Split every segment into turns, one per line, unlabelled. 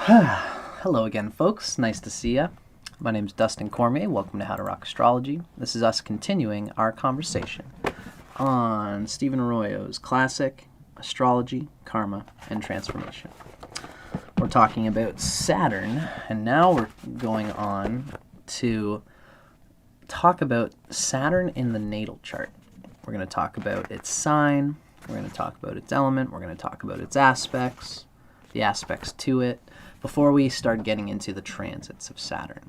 Hello again, folks. Nice to see ya. My name is Dustin Cormier. Welcome to How to Rock Astrology. This is us continuing our conversation on Stephen Arroyo's classic Astrology, Karma, and Transformation. We're talking about Saturn, and now we're going on to talk about Saturn in the natal chart. We're going to talk about its sign, we're going to talk about its element, we're going to talk about its aspects, the aspects to it, before we start getting into the transits of Saturn.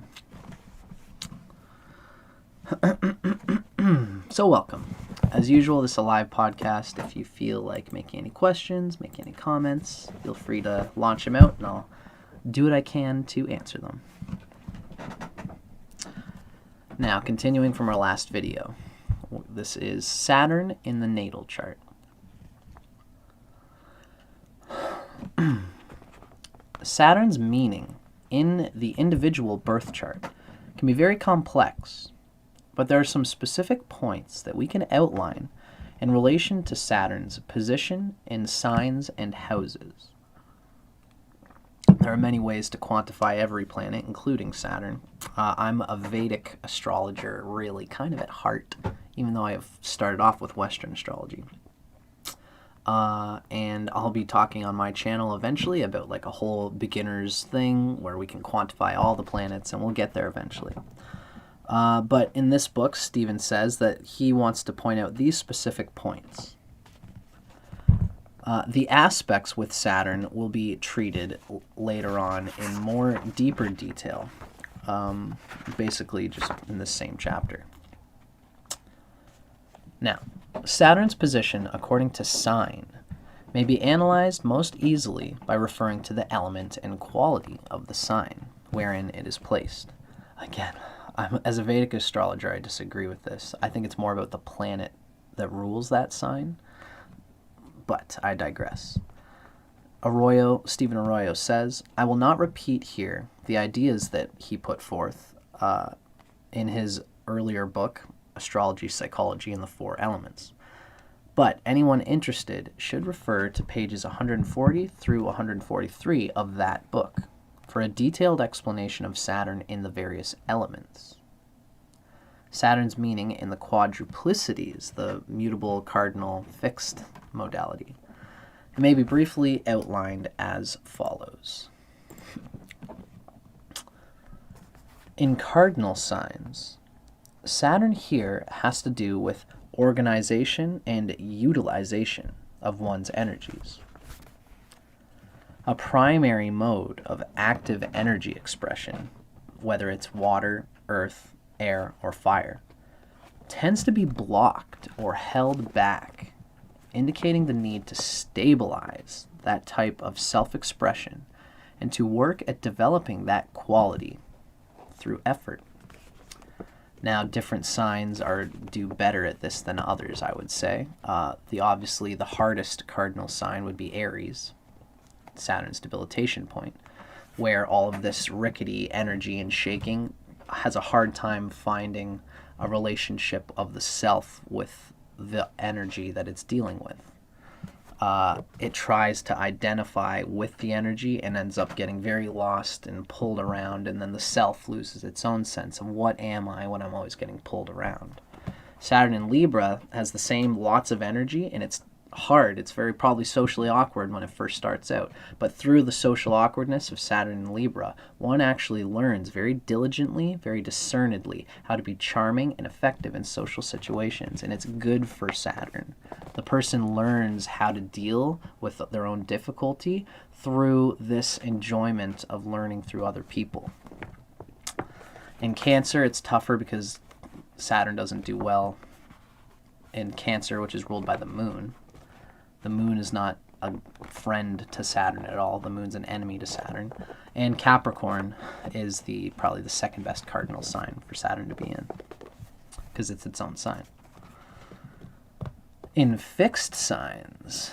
So welcome. As usual, this is a live podcast. If you feel like making any questions, making any comments, feel free to launch them out and I'll do what I can to answer them. Now, continuing from our last video, this is Saturn in the natal chart. Saturn's meaning in the individual birth chart can be very complex, but there are some specific points that we can outline in relation to Saturn's position in signs and houses. There are many ways to quantify every planet, including Saturn. I'm a Vedic astrologer, really, kind of at heart, even though I have started off with Western astrology. And I'll be talking on my channel eventually about like a whole beginner's thing where we can quantify all the planets, and we'll get there eventually. But in this book, Stephen says that he wants to point out these specific points. The aspects with Saturn will be treated later on in more deeper detail, basically just in this same chapter. Now, Saturn's position according to sign may be analyzed most easily by referring to the element and quality of the sign wherein it is placed. Again, as a Vedic astrologer, I disagree with this. I think it's more about the planet that rules that sign, but I digress. Stephen Arroyo says, I will not repeat here the ideas that he put forth in his earlier book, Astrology, Psychology, and the Four Elements. But anyone interested should refer to pages 140 through 143 of that book for a detailed explanation of Saturn in the various elements. Saturn's meaning in the quadruplicities, the mutable, cardinal, fixed modality, may be briefly outlined as follows. In cardinal signs, Saturn here has to do with organization and utilization of one's energies. A primary mode of active energy expression, whether it's water, earth, air, or fire, tends to be blocked or held back, indicating the need to stabilize that type of self-expression and to work at developing that quality through effort. Now, different signs do better at this than others, I would say. Obviously, the hardest cardinal sign would be Aries, Saturn's debilitation point, where all of this rickety energy and shaking has a hard time finding a relationship of the self with the energy that it's dealing with. It tries to identify with the energy and ends up getting very lost and pulled around, and then the self loses its own sense of what am I when I'm always getting pulled around. Saturn in Libra has the same lots of energy, and it's hard. It's very probably socially awkward when it first starts out. But through the social awkwardness of Saturn in Libra, one actually learns very diligently, very discernedly, how to be charming and effective in social situations. And it's good for Saturn. The person learns how to deal with their own difficulty through this enjoyment of learning through other people. In Cancer, it's tougher because Saturn doesn't do well in Cancer, which is ruled by the moon. The moon is not a friend to Saturn at all. The moon's an enemy to Saturn. And Capricorn is probably the second best cardinal sign for Saturn to be in, because it's its own sign. In fixed signs,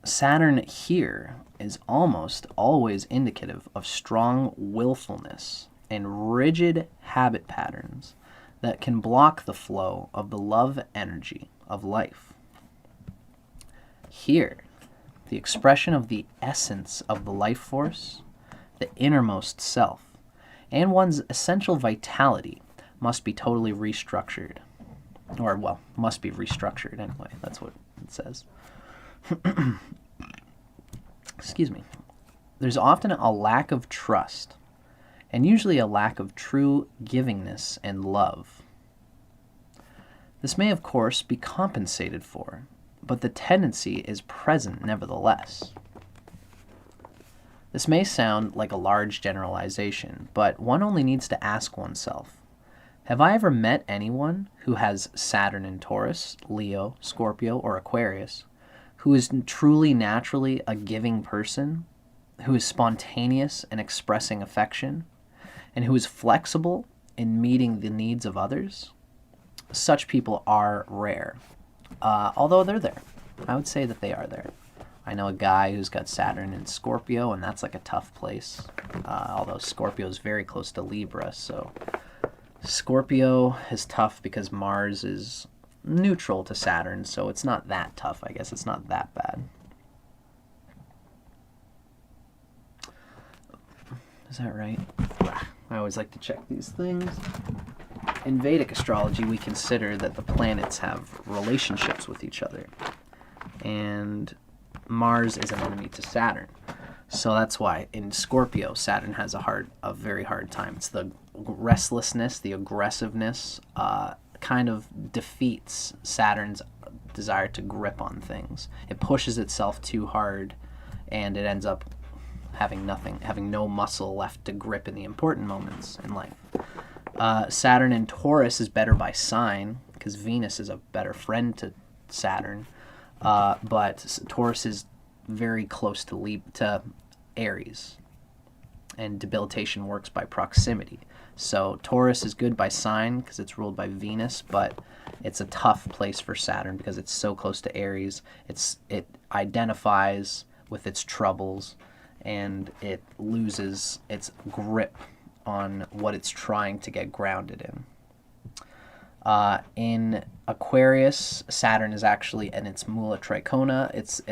Saturn here is almost always indicative of strong willfulness and rigid habit patterns that can block the flow of the love energy of life. Here, the expression of the essence of the life force the innermost self, and one's essential vitality must be totally restructured. Or, well, must be restructured anyway. That's what it says. Excuse me. There's often a lack of trust, and usually a lack of true givingness and love. This may, of course, be compensated for, but the tendency is present nevertheless. This may sound like a large generalization, but one only needs to ask oneself, have I ever met anyone who has Saturn in Taurus, Leo, Scorpio, or Aquarius, who is truly naturally a giving person, who is spontaneous in expressing affection, and who is flexible in meeting the needs of others? Such people are rare, although they're there. I would say that they are there. I know a guy who's got Saturn in Scorpio, and that's like a tough place, although Scorpio is very close to Libra, so Scorpio is tough because Mars is neutral to Saturn, so it's not that tough. I guess it's not that bad. Is that right? I always like to check these things. In Vedic astrology, we consider that the planets have relationships with each other, and Mars is an enemy to Saturn. So that's why in Scorpio, Saturn has a very hard time. It's the restlessness, the aggressiveness, kind of defeats Saturn's desire to grip on things. It pushes itself too hard, and it ends up having no muscle left to grip in the important moments in life. Saturn in Taurus is better by sign, because Venus is a better friend to Saturn, but Taurus is very close to Aries, and debilitation works by proximity. So Taurus is good by sign because it's ruled by Venus, but it's a tough place for Saturn because it's so close to Aries. It identifies with its troubles, and it loses its grip on what it's trying to get grounded in. In Aquarius, Saturn is actually in its Mula Tricona. It's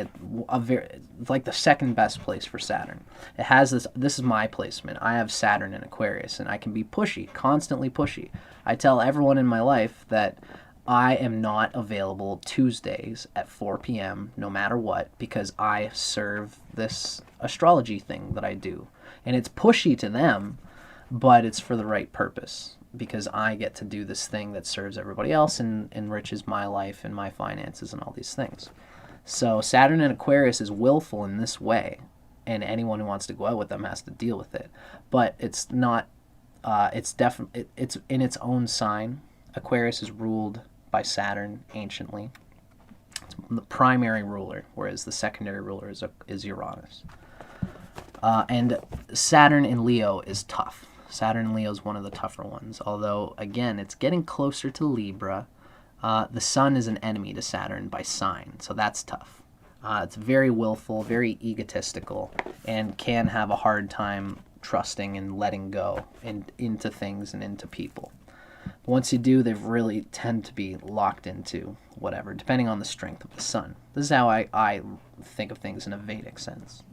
like the second best place for Saturn. It has this is my placement. I have Saturn in Aquarius, and I can be pushy, constantly pushy. I tell everyone in my life that I am not available Tuesdays at 4 p.m. no matter what, because I serve this astrology thing that I do. And it's pushy to them, but it's for the right purpose, because I get to do this thing that serves everybody else and enriches my life and my finances and all these things. So Saturn in Aquarius is willful in this way, and anyone who wants to go out with them has to deal with it. But it's not, it's in its own sign. Aquarius is ruled by Saturn anciently. It's the primary ruler, whereas the secondary ruler is Uranus. And Saturn in Leo is tough. Saturn in Leo is one of the tougher ones, although, again, it's getting closer to Libra. The Sun is an enemy to Saturn by sign, so that's tough. It's very willful, very egotistical, and can have a hard time trusting and letting go into things and into people. But once you do, they really tend to be locked into whatever, depending on the strength of the Sun. This is how I think of things in a Vedic sense.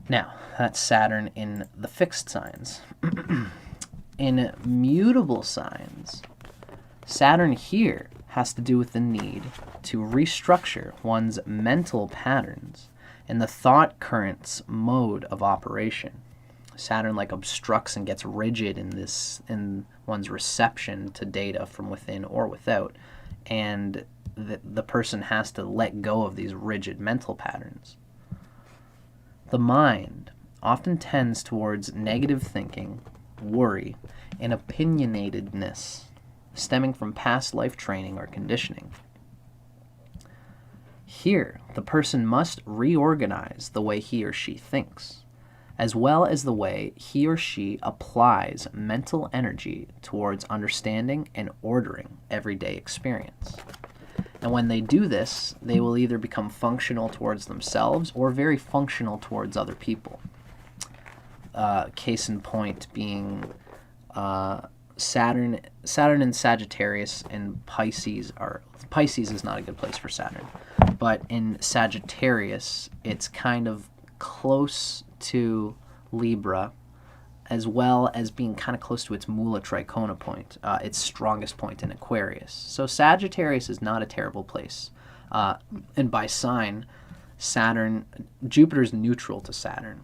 Now, that's Saturn in the fixed signs. In mutable signs, Saturn here has to do with the need to restructure one's mental patterns and the thought current's mode of operation. Saturn obstructs and gets rigid in one's reception to data from within or without, and the person has to let go of these rigid mental patterns. The mind often tends towards negative thinking, worry, and opinionatedness, stemming from past life training or conditioning. Here, the person must reorganize the way he or she thinks, as well as the way he or she applies mental energy towards understanding and ordering everyday experience. And when they do this, they will either become functional towards themselves or very functional towards other people. Case in point being Saturn in Sagittarius and Pisces Pisces is not a good place for Saturn, but in Sagittarius, it's kind of close to Libra, as well as being kind of close to its Mula Tricona point, its strongest point in Aquarius. So Sagittarius is not a terrible place. And by sign, Jupiter's neutral to Saturn.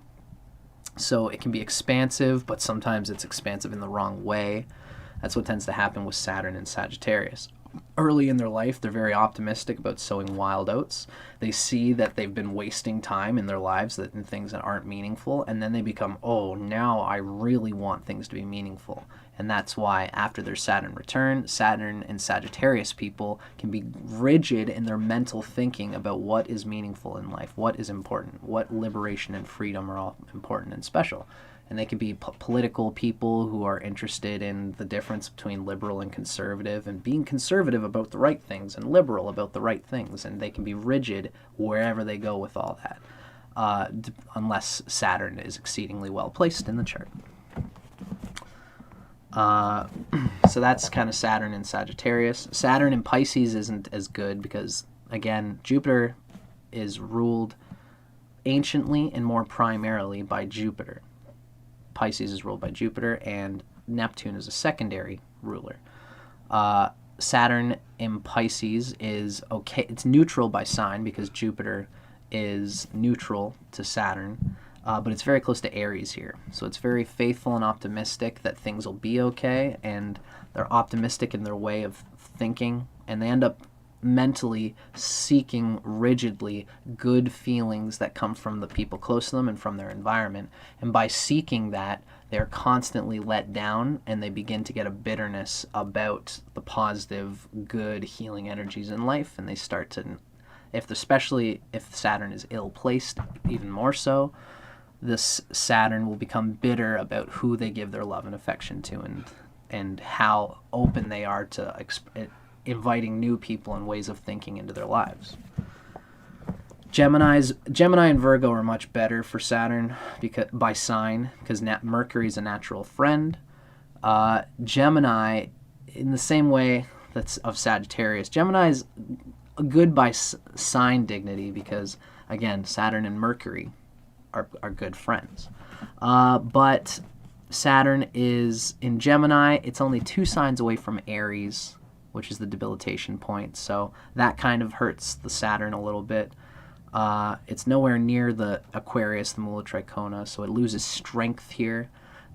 So it can be expansive, but sometimes it's expansive in the wrong way. That's what tends to happen with Saturn and Sagittarius. Early in their life, they're very optimistic about sowing wild oats. They see that they've been wasting time in their lives in things that aren't meaningful, and then they become, oh, now I really want things to be meaningful. And that's why after their Saturn return, Saturn and Sagittarius people can be rigid in their mental thinking about what is meaningful in life, what is important, what liberation and freedom are all important and special. And they can be political people who are interested in the difference between liberal and conservative, and being conservative about the right things and liberal about the right things. And they can be rigid wherever they go with all that, unless Saturn is exceedingly well placed in the chart. So that's kind of Saturn in Sagittarius. Saturn in Pisces isn't as good because, again, Jupiter is ruled anciently and more primarily by Jupiter. Pisces is ruled by Jupiter, and Neptune is a secondary ruler. Saturn in Pisces is okay. It's neutral by sign because Jupiter is neutral to Saturn, but it's very close to Aries here. So it's very faithful and optimistic that things will be okay, and they're optimistic in their way of thinking, and they end up mentally seeking rigidly good feelings that come from the people close to them and from their environment. And by seeking that, they're constantly let down, and they begin to get a bitterness about the positive, good, healing energies in life. And they start to, especially if Saturn is ill-placed, even more so, this Saturn will become bitter about who they give their love and affection to, and how open they are to inviting new people and ways of thinking into their lives. Gemini and Virgo are much better for Saturn by sign, because Mercury is a natural friend. Gemini, in the same way that's of Sagittarius, Gemini is good by sign dignity because, again, Saturn and Mercury are good friends. But Saturn is in Gemini. It's only 2 signs away from Aries, which is the debilitation point. So that kind of hurts the Saturn a little bit. It's nowhere near the Aquarius, the Mula Tricona, so it loses strength here.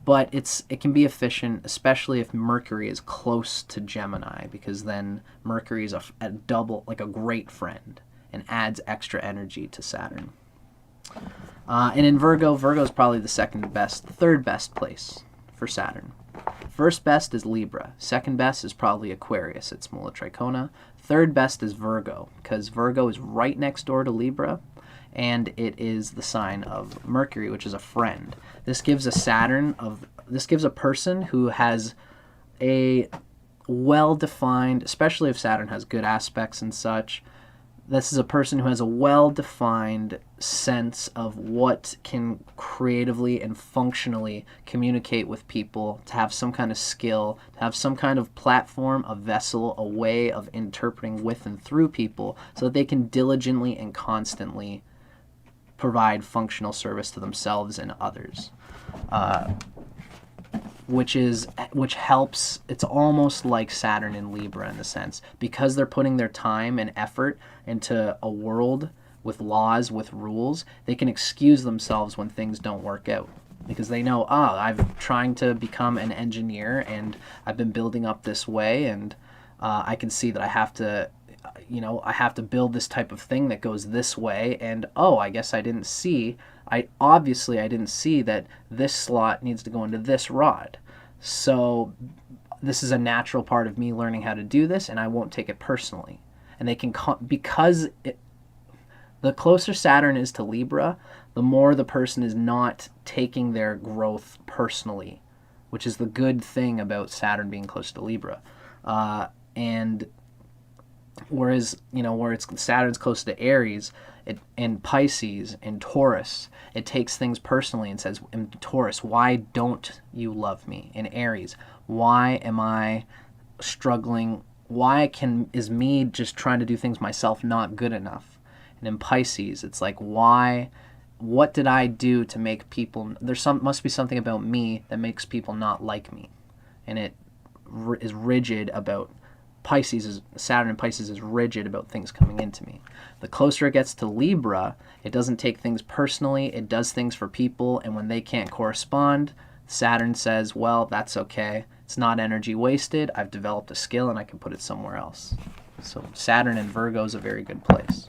But it can be efficient, especially if Mercury is close to Gemini, because then Mercury is a double, like a great friend, and adds extra energy to Saturn. And in Virgo is probably the third best place for Saturn. First best is Libra. Second best is probably Aquarius. It's Mula Tricona. Third best is Virgo, because Virgo is right next door to Libra, and it is the sign of Mercury, which is a friend. This gives a person who has a well-defined, especially if Saturn has good aspects and such, this is a person who has a well-defined sense of what can creatively and functionally communicate with people, to have some kind of skill, to have some kind of platform, a vessel, a way of interpreting with and through people, so that they can diligently and constantly provide functional service to themselves and others. Which helps. It's almost like Saturn in Libra in the sense, because they're putting their time and effort into a world with laws, with rules, they can excuse themselves when things don't work out, because they know, I'm trying to become an engineer and I've been building up this way, and I can see that I have to build this type of thing that goes this way, and I guess I didn't see that this slot needs to go into this rod. So this is a natural part of me learning how to do this, and I won't take it personally. And they can, the closer Saturn is to Libra, the more the person is not taking their growth personally, which is the good thing about Saturn being close to Libra. And whereas, where Saturn's close to Aries, and Pisces and Taurus, it takes things personally and says, in Taurus, why don't you love me? In Aries, why am I struggling? Is me just trying to do things myself not good enough? And in Pisces, it's like, why what did I do to make people, must be something about me that makes people not like me. And it is rigid about Saturn in Pisces is rigid about things coming into me. The closer it gets to Libra, it doesn't take things personally, it does things for people, and when they can't correspond, Saturn says, well, that's okay. It's not energy wasted. I've developed a skill and I can put it somewhere else. So Saturn in Virgo is a very good place.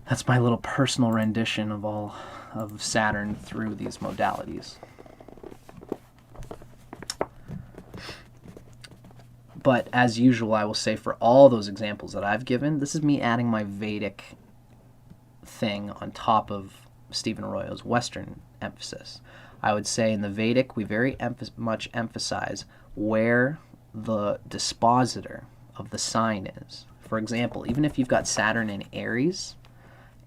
That's my little personal rendition of all of Saturn through these modalities. But as usual, I will say for all those examples that I've given, this is me adding my Vedic thing on top of Stephen Arroyo's Western emphasis. I would say in the Vedic, we very much emphasize where the dispositor of the sign is. For example, even if you've got Saturn in Aries,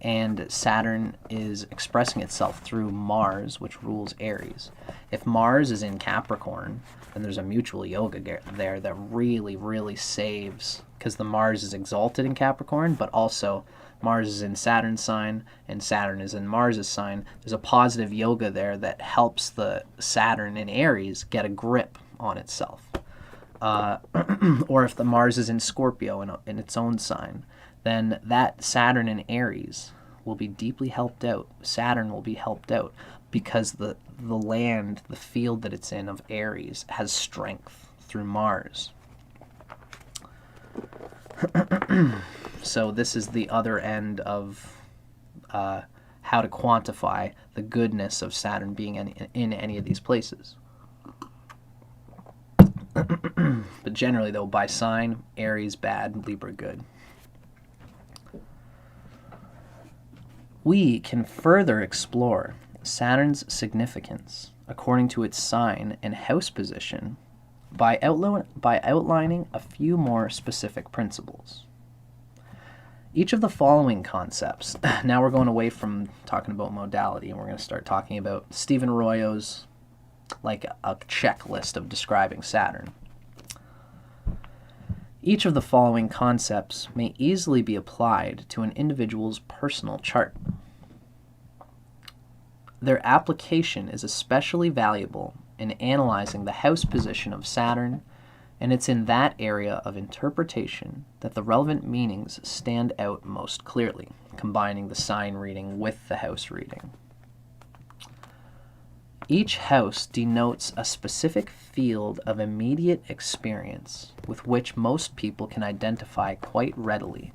and Saturn is expressing itself through Mars, which rules Aries. If Mars is in Capricorn, then there's a mutual yoga there that really, really saves, because the Mars is exalted in Capricorn, but also Mars is in Saturn's sign, and Saturn is in Mars's sign. There's a positive yoga there that helps the Saturn in Aries get a grip on itself. Or if the Mars is in Scorpio in its own sign, then that Saturn in Aries will be deeply helped out. Saturn will be helped out because the land, the field that it's in of Aries has strength through Mars. So this is the other end of how to quantify the goodness of Saturn being in any of these places. But generally, though, by sign, Aries bad, Libra good. We can further explore Saturn's significance according to its sign and house position by outlining a few more specific principles. Each of the following concepts, now we're going away from talking about modality and we're going to start talking about Stephen Arroyo's, like a checklist of describing Saturn. Each of the following concepts may easily be applied to an individual's personal chart. Their application is especially valuable in analyzing the house position of Saturn, and it's in that area of interpretation that the relevant meanings stand out most clearly, combining the sign reading with the house reading. Each house denotes a specific field of immediate experience with which most people can identify quite readily.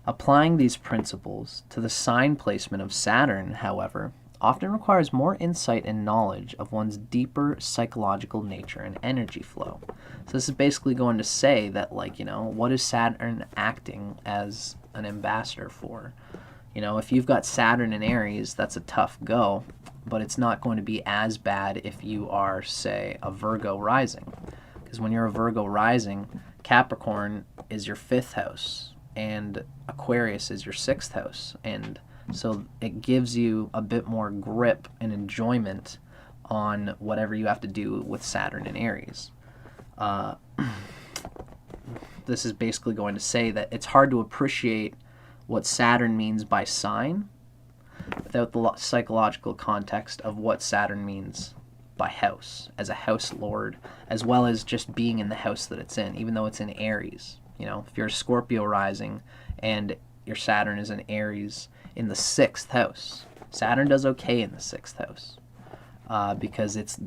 Applying these principles to the sign placement of Saturn, however, often requires more insight and knowledge of one's deeper psychological nature and energy flow. So this is basically going to say that, like, what is Saturn acting as an ambassador for? If you've got Saturn in Aries, that's a tough go, but it's not going to be as bad if you are, say, a Virgo rising. Because when you're a Virgo rising, Capricorn is your 5th house, and Aquarius is your 6th house. And so it gives you a bit more grip and enjoyment on whatever you have to do with Saturn in Aries. This is basically going to say that it's hard to appreciate what Saturn means by sign without the psychological context of what Saturn means by house, as a house lord, as well as just being in the house that it's in, even though it's in Aries. If you're a Scorpio rising and your Saturn is in Aries in the 6th house, Saturn does okay in the 6th house because it's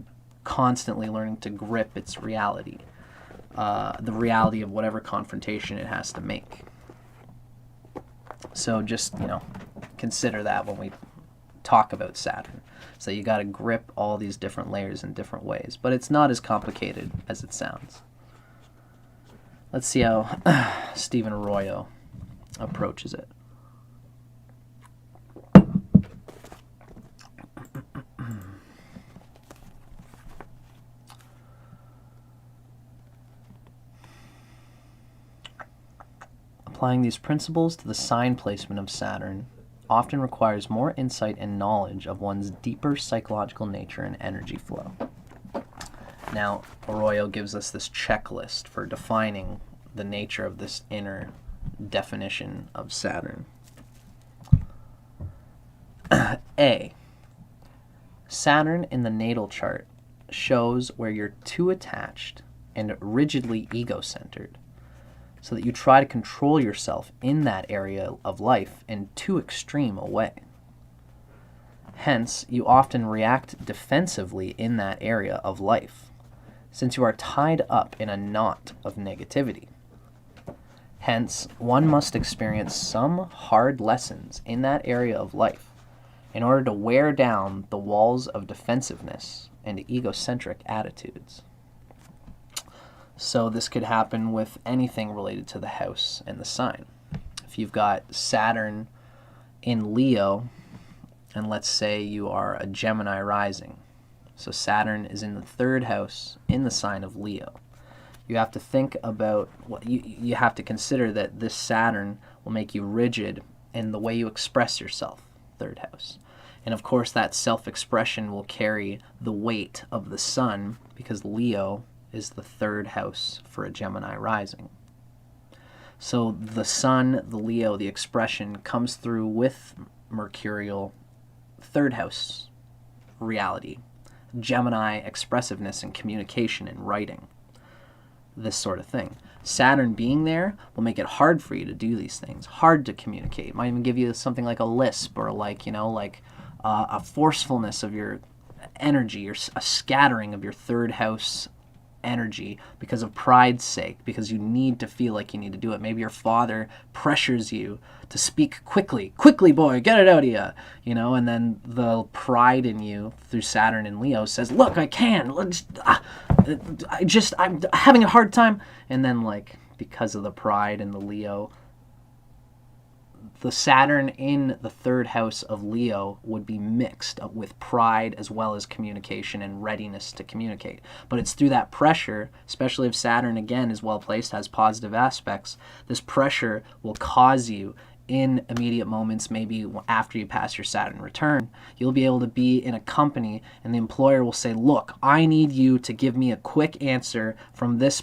constantly learning to grip its reality, the reality of whatever confrontation it has to make. So just, consider that when we talk about Saturn. So you got to grip all these different layers in different ways, but it's not as complicated as it sounds. Let's see how Stephen Arroyo approaches it. Applying these principles to the sign placement of Saturn often requires more insight and knowledge of one's deeper psychological nature and energy flow. Now, Arroyo gives us this checklist for defining the nature of this inner definition of Saturn. A. Saturn in the natal chart shows where you're too attached and rigidly ego-centered, so that you try to control yourself in that area of life in too extreme a way. Hence, you often react defensively in that area of life, since you are tied up in a knot of negativity. Hence, one must experience some hard lessons in that area of life in order to wear down the walls of defensiveness and egocentric attitudes. So this could happen with anything related to the house and the sign. If you've got Saturn in Leo, and let's say you are a Gemini rising, so Saturn is in the third house in the sign of Leo. You have to think about what you have to consider that this Saturn will make you rigid in the way you express yourself, third house. And of course that self-expression will carry the weight of the sun, because Leo is the third house for a Gemini rising. So the sun, the Leo, the expression comes through with mercurial third house reality, Gemini expressiveness and communication and writing, this sort of thing. Saturn being there will make it hard for you to do these things, hard to communicate. It might even give you something like a lisp, or a forcefulness of your energy, or a scattering of your third house energy because of pride's sake, because you need to feel like you need to do it. Maybe your father pressures you to speak quickly, boy, get it out of you, and then the pride in you through Saturn and Leo says, look, I can, I'm having a hard time. And then because of the pride and the Leo, the Saturn in the third house of Leo would be mixed up with pride as well as communication and readiness to communicate. But it's through that pressure, especially if Saturn again is well placed, has positive aspects, this pressure will cause you in immediate moments, maybe after you pass your Saturn return, you'll be able to be in a company and the employer will say, look, I need you to give me a quick answer from this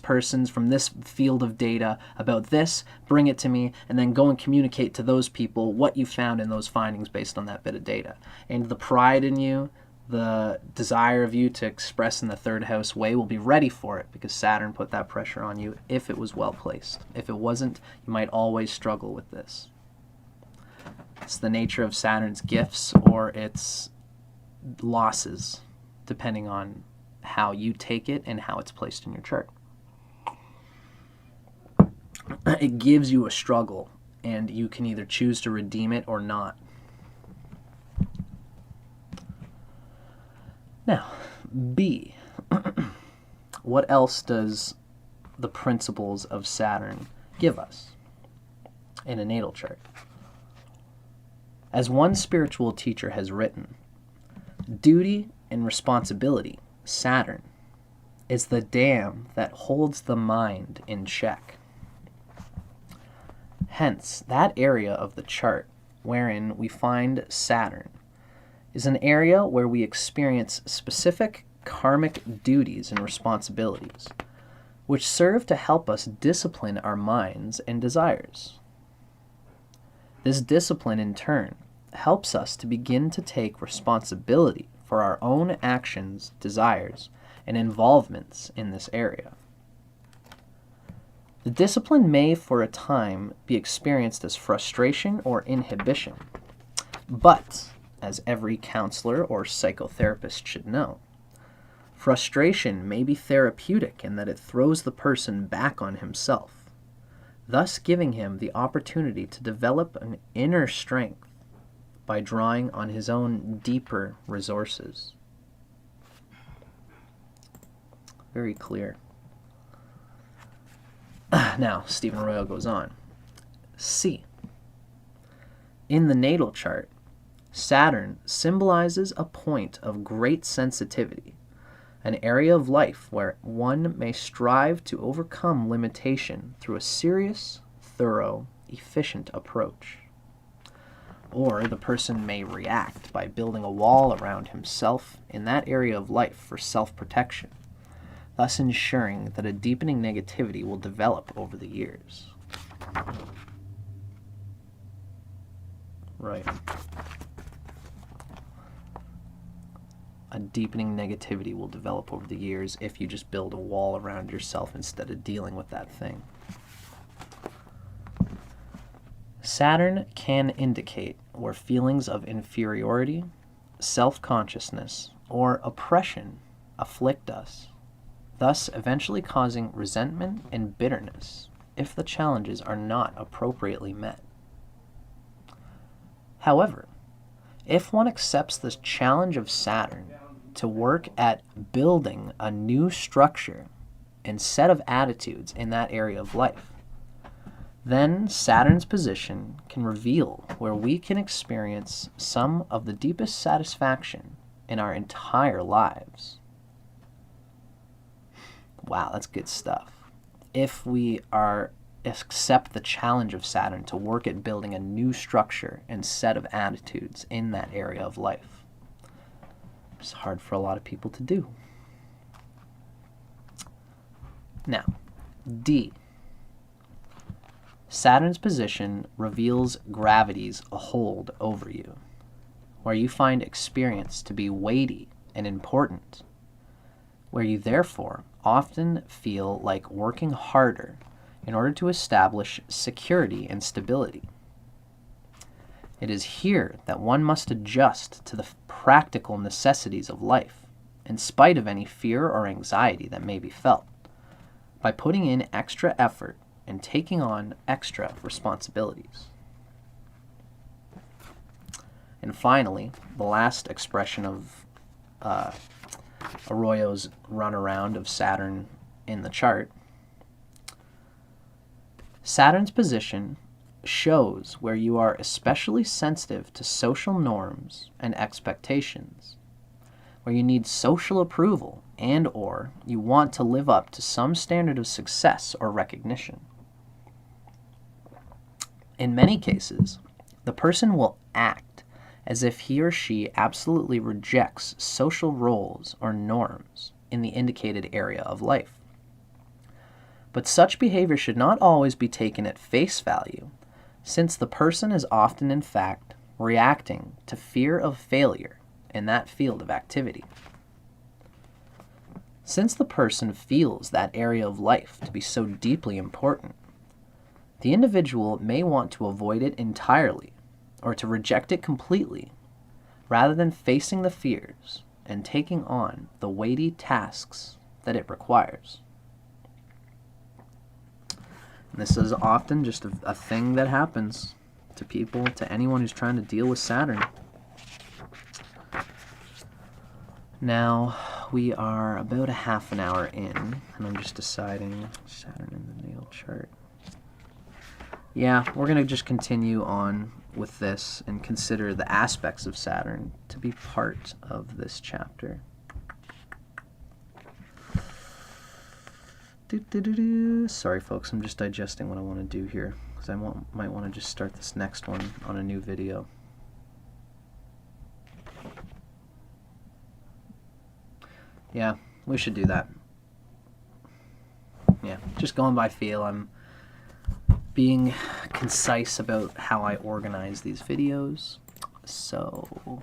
field of data about this, bring it to me, and then go and communicate to those people what you found in those findings based on that bit of data. And the pride in you, the desire of you to express in the third house way will be ready for it, because Saturn put that pressure on you if it was well placed. If it wasn't, you might always struggle with this. It's the nature of Saturn's gifts or its losses, depending on how you take it and how it's placed in your chart. It gives you a struggle, and you can either choose to redeem it or not. Now, B. What else does the principles of Saturn give us in a natal chart? As one spiritual teacher has written, duty and responsibility, Saturn, is the dam that holds the mind in check. Hence, that area of the chart wherein we find Saturn is an area where we experience specific karmic duties and responsibilities, which serve to help us discipline our minds and desires. This discipline, in turn, helps us to begin to take responsibility for our own actions, desires, and involvements in this area. The discipline may, for a time, be experienced as frustration or inhibition, but, as every counselor or psychotherapist should know, frustration may be therapeutic in that it throws the person back on himself, thus giving him the opportunity to develop an inner strength by drawing on his own deeper resources. Very clear. Now, Stephen Arroyo goes on. C. In the natal chart, Saturn symbolizes a point of great sensitivity, an area of life where one may strive to overcome limitation through a serious, thorough, efficient approach. Or the person may react by building a wall around himself in that area of life for self-protection, thus ensuring that a deepening negativity will develop over the years. Right. a deepening negativity will develop over the years if you just build a wall around yourself instead of dealing with that thing. Saturn can indicate where feelings of inferiority, self-consciousness, or oppression afflict us, thus eventually causing resentment and bitterness if the challenges are not appropriately met. However, if one accepts the challenge of Saturn to work at building a new structure and set of attitudes in that area of life, then Saturn's position can reveal where we can experience some of the deepest satisfaction in our entire lives. Wow, that's good stuff. If we accept the challenge of Saturn to work at building a new structure and set of attitudes in that area of life. It's hard for a lot of people to do. Now, D. Saturn's position reveals gravity's hold over you, where you find experience to be weighty and important, where you therefore often feel like working harder in order to establish security and stability. It is here that one must adjust to the practical necessities of life, in spite of any fear or anxiety that may be felt, by putting in extra effort and taking on extra responsibilities. And finally, the last expression of Arroyo's runaround of Saturn in the chart. Saturn's position shows where you are especially sensitive to social norms and expectations, where you need social approval and/or you want to live up to some standard of success or recognition. In many cases, the person will act as if he or she absolutely rejects social roles or norms in the indicated area of life. But such behavior should not always be taken at face value, since the person is often, in fact, reacting to fear of failure in that field of activity. Since the person feels that area of life to be so deeply important, the individual may want to avoid it entirely or to reject it completely, rather than facing the fears and taking on the weighty tasks that it requires. And this is often just a thing that happens to people, to anyone who's trying to deal with Saturn. Now, we are about a half an hour in, and I'm just deciding Saturn in the natal chart. Yeah, we're going to just continue on with this and consider the aspects of Saturn to be part of this chapter. Sorry, folks, I'm just digesting what I want to do here, because I might want to just start this next one on a new video. Yeah, we should do that. Yeah, just going by feel. I'm being concise about how I organize these videos. So,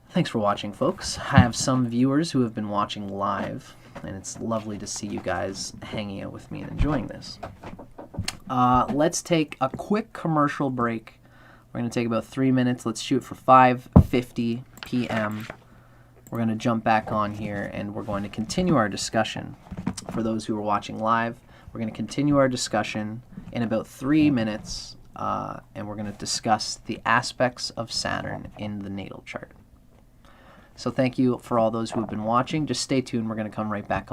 thanks for watching, folks. I have some viewers who have been watching live, and it's lovely to see you guys hanging out with me and enjoying this. Let's take a quick commercial break. We're going to take about 3 minutes. Let's shoot for 5:50 p.m. We're going to jump back on here, and we're going to continue our discussion. For those who are watching live, we're going to continue our discussion in about 3 minutes, and we're going to discuss the aspects of Saturn in the natal chart. So thank you for all those who have been watching. Just stay tuned. We're going to come right back on.